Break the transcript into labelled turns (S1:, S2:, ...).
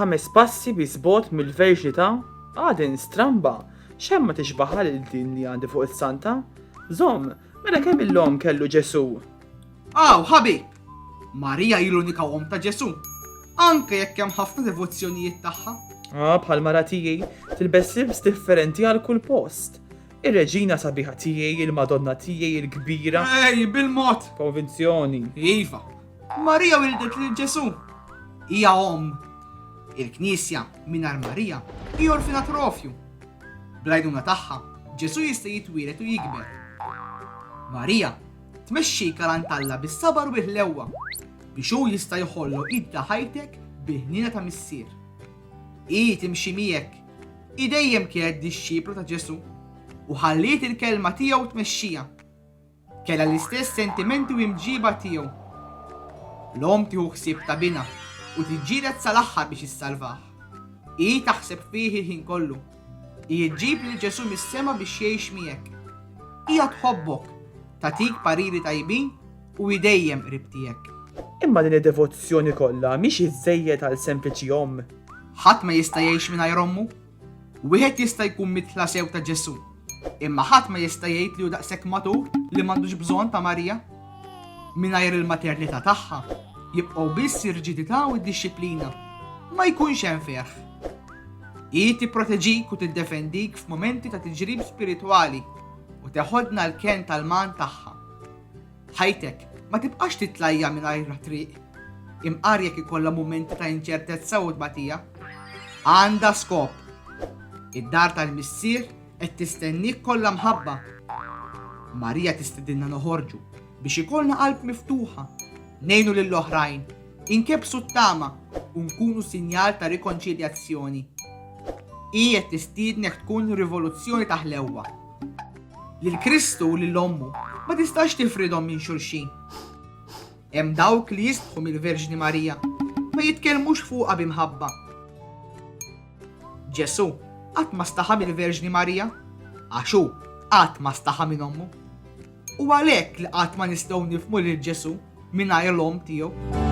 S1: 5 passi bisbot mill-verġnità għadin stramba xemma tixbaħa lil din li għandi fuq is-santa. Żomm, mela kemm il-lom kellu Ġesu?
S2: Aw, ħabib! Marija hi l-unika om ta' Ġesu, anke jekk hemm ħafna devozzjonijiet tagħha.
S1: Bħal mara tiegħi tilbes libs differenti għal kull post. Ir-reġina sabiħa tiegħi, il-Madonna tiegħi il-kbira.
S2: Ej, bil-mod!
S1: Konvinzjoni.
S2: Iva, Marija wildet lil Ġesu. Hija om. Il-Knisja mingħajr Marija hi orfinatrofju. Bl-għajnuna tagħha, Ġesu jista' jitwielet u jikber. Marija tmexxi karantalla bis-sabar u bil-ħlewwa biex hu jista' jħollu idda ħajtek biħnina ta' missier. I timxi miegħek, i dejjem kienet dixxipru ta' Ġesu u ħalliet il-kelma tiegħu tmexxija. Kellha l-istess sentimenti u imġiba tiegħu. L-om tieħu ħsieb ta' bina u tiġġieled sal-aħħar biex issalvah. I taħseb fih il-ħin kollu. I jġib lil Ġesu mis-sema biex jgħix miegħek. Hija tħobbok, tatik pariri tajbin u dejjem qrib tiegħek.
S1: Imma din id-devozzjoni kollha mhix iżejjed għal sempliċi om.
S2: Ħadd ma jista' jgħix mingħajr ommu. Wieħed jista' jkun mitla sew ta' Ġesu, imma ħadd ma jista' jgħid li hu daqshekk matur li m'għandux bżonn ta' Marija. Mingħajr il-maternità tagħha jibqgħu biss ir-riġidità u d-dixxiplina. Ma jkunx hemm ferħ. Hi tipproteġik u tiddefendik f'momenti ta' tiġrib spiritwali u teħodna l-ken tal-man tagħha. Ħajtek ma tibqax titlajja mingħajr triq, imqar jekk ikollha mumenti ta' inċertezza u tbatija. Għandha skop. Id-dar tal-missier qed tistennik kollha mħabba. Marija tistidilna noħorġu biex ikollna qalb miftuħa, ngħinu lill-oħrajn, inkebsu t-tama u nkunu sinjal ta' rikonċiljazzjoni. Hi qed tistiednek tkun rivoluzzjoni ta' ħlewwa. Lil Kristu u lil ommu ma tistax tifridhom minn xulxin. Hemm dawk li jistħu mill-Verġni Marija ma jitkellmux fuqha bimħabba. Ġesu qatt ma staħa mill-Verġni Marija għax hu qatt ma staħa minn ommu. U għalhekk li qatt ma nistgħu nifhmu lil Ġesu mingħajr l-om tiegħu.